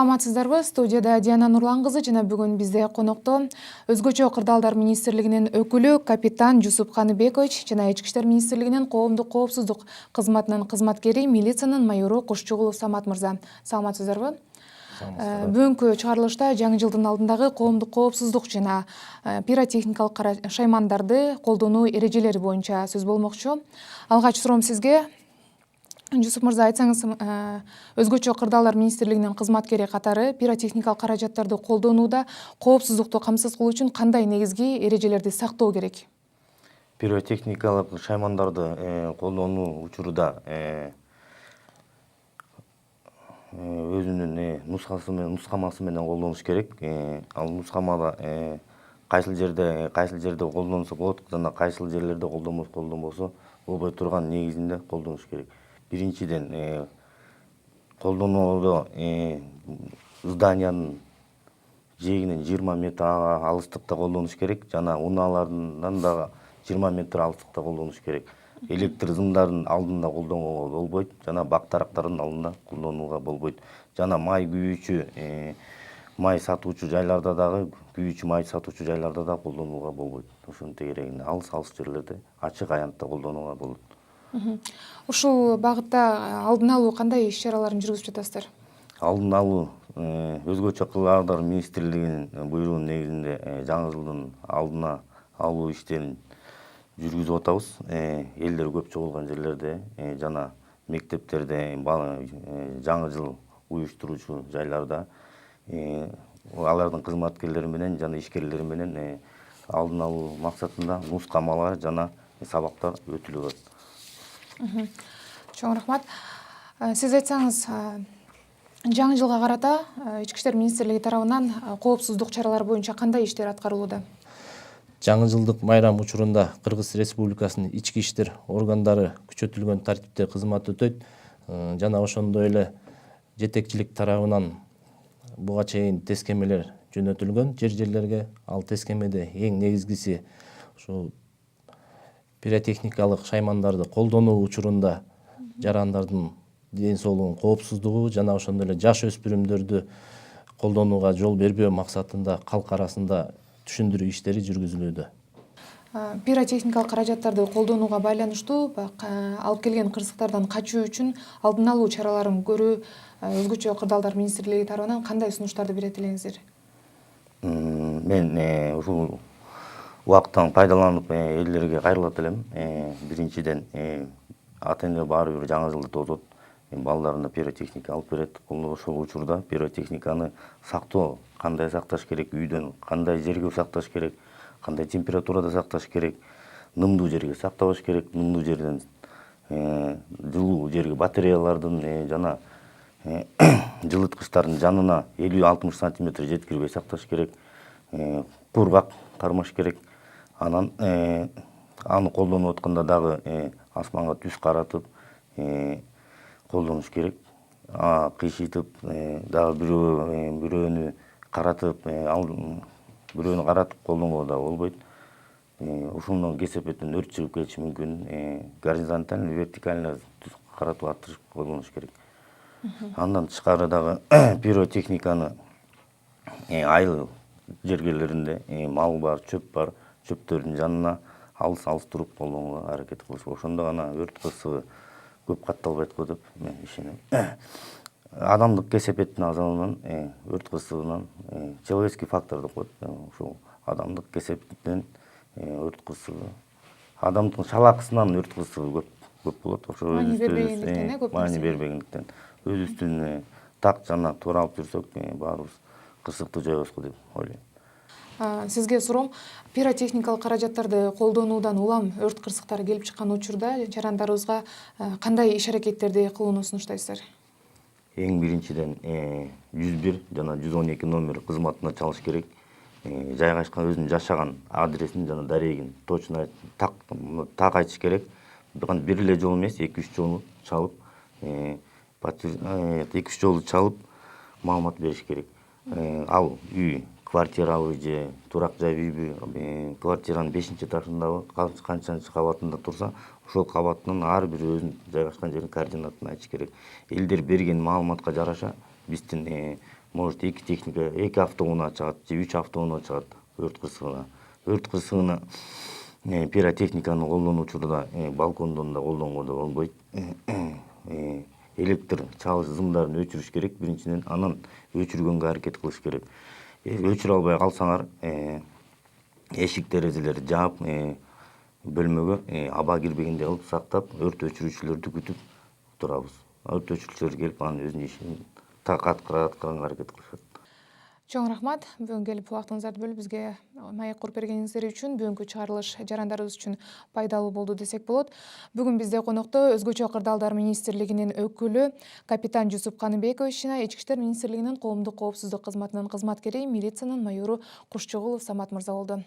Саламатсыздарбы? Студияда Диана Нурлан кызы жана бүгүн бизде конокто Өзгөчө кырдаалдар министрлигинин өкүлү капитан Жусуп Каныбекович жана Ички иштер министрлигинин коомдук коопсуздук кызматынын кызматкери, милициянын майору Кошчугулов Самат мырза. Саламатсыздарбы? Бүгүнкү чыгарылышта жаңы жылдын алдындагы коомдук коопсуздук жана пиротехникалык шаймандарды колдонуу эрежелери боюнча сөз болмокчу. Алгач суроом сизге. Жусуп мырза, айтсаңыз, Өзгөчө кырдаалдар министрлигинин кызматкери катары пиротехникалык каражаттарды колдонууда коопсуздукту камсыз кылуу үчүн кандай негизги эрежелерди сактоо керек? Пиротехникалык шаймандарды колдонуу учурда өзүнүн нускамасы менен колдонуш керек. Ал нускамада кайсыл жерде колдонсо болот жана кайсыл жерлерде колдонбосо болбой турган негизинде колдонуш керек. Биринчиден, колдонууда зданиянын жээгинен 20 метр алыстыкта колдонуш керек жана унаалардан дагы 20 метр алыстыкта колдонуш керек. Электр зымдардын алдында колдонууга болбойт жана бак тарактардын алдында колдонууга болбойт. Жана май күйүүчү, май сатуучу жайларда дагы, колдонууга болбойт. Ошонун тегерегинде алыс жерлерде ачык аянтта колдонууга болот. Ушул багытта алдын алуу кандай иш-чараларын жүргүзүп жатасыздар? Алдын алуу Өзгөчө кырдаалдар министрлигинин буйругунун негизинде жаңы жылдын алдына алуу иштерин жүргүзүп атабыз. Элдер көп чогулган жерлерде жана мектептерде, жаңы жыл уюштуруучу жайларда алардын кызматкерлери менен жана ишкерлери менен алдын алуу максатында нускамалар жана сабактар өтүлүп атат. Чоң рахмат. Сиз айтсаңыз, жаңы жылга карата Ички иштер министрлиги тарабынан коопсуздук чаралары боюнча кандай иштер аткарылууда? Жаңы жылдык майрам учурунда Кыргыз Республикасынын ички иштер органдары күчөтүлгөн тартипте кызмат өтөйт. Жана ошондой эле жетекчилик тарабынан буга чейин тескемелер жөнөтүлгөн жерлерге. Ал тескемеде эң негизгиси ушул пиротехникалык шаймандарды колдонуу учурунда жарандардын ден соолугунун коопсуздугу жана ошондой эле жаш өспүрүмдөрдү колдонууга жол бербөө максатында калк арасында түшүндүрүү иштери жүргүзүлүүдө. Пиротехникалык каражаттарды колдонууга байланыштуу алып келген кырсыктардан качуу үчүн алдын алуу чараларын көрүү Өзгөчө кырдаалдар министрлиги тарабынан кандай сунуштарды берет элеңиздер? Мен ушул убакыттан пайдаланып элдерге кайрылат элем. Биринчиден, ата эне баары бир жаңы жылды тосот, балдарына пиротехника алып берет. Ошол учурда пиротехниканы сактоо, кандай сакташ керек, үйдөн кандай жерге сакташ керек, кандай температурада сакташ керек, нымдуу жерге сактабаш керек, нымдуу жерден жылуу жерге батареялардын жана жылыткычтардын жанына 50-60 сантиметр жеткирбей сакташ керек, кургак кармаш керек. Анан аны колдонуп атканда дагы асманга түз каратып колдонуш керек. Кыйшытып дагы бирөөнү каратып, бирөөнү каратып колдонууга да болбойт. Ушундан кесепетинен өрт чыгып кетиши мүмкүн. Горизонтально, вертикально түз каратып атырып колдонуш керек. Андан тышкары дагы пиротехниканы айыл жергелеринде мал бар, чөп бар, чөптөрдүн жанына алыс туруп колдонууга аракет кылыш. Ошондо гана өрт кырсыгы көп катталбайт го деп мен ишенем. Адамдык кесепеттин азабынан, өрт кырсыгынан, человеческий фактор деп коет. Ушул адамдык кесептен өрт кырсыгы, адамдын шалаакысынан өрт кырсыгы көп болот. Ошо маани бербегендиктен, өз үстүнө так жана туура алып жүрсөк, баарыбыз кырсыкты жоебуз го деп ойлойм. Сизге суроом, пиротехникалык каражаттарды колдонуудан улам өрт кырсыктары келип чыккан учурда жарандарыбызга кандай иш-аракеттерди кылууну сунуштайсыздар? Эң биринчиден 101 жана 112 номер кызматына чалыш керек. Жайгашкан өзүнүн жашаган адресин жана дарегин точно так айтыш керек. Бир эле жолу эмес, 2-3 жолу чалып, 2-3 жолу чалып маалымат бериш керек. Ал үй квартирабы же турак жай үйбү, квартиранын 5-этажындабы, канчанчы кабатында турса, ошол кабаттын ар бир өзүнүн жайгашкан жеринин координатын айтыш керек. Элдер берген маалыматка жараша биздин может 2 техника 2 автоунаа чыгат же 3 автоунаа чыгат өрт кырсыгына. Өрт кырсыгына пиротехниканы колдонуу учурда балкондон да колдонгондо болбойт. Электр чалгыч сымдарын өчүрүш керек биринчиден, анан өчүргөнгө аракет кылыш керек. Өчүрө албай калсаңар эшик терезелерди жаап, бөлмөгө аба кирбегендей кылып сактап, өрт өчүрүүчүлөрдү күтүп турабыз. Өрт өчүрүүчүлөр келип анын өзүнүн ишин аткарганга аракет кылышат. Чоң рахмат. Бүгүн келип убактыңыздарды бөлүп бизге маек куруп бергениңиздер үчүн, бүгүнкү чыгарылыш жарандарыбыз үчүн пайдалуу болду десек болот. Бүгүн бизде конокто Өзгөчө кырдаалдар министрлигинин өкүлү капитан Жусуп Каныбекович жана Ички иштер министрлигинин коомдук коопсуздук кызматынын кызматкери, милициянын майору Кушчугулов Самат мырза болду.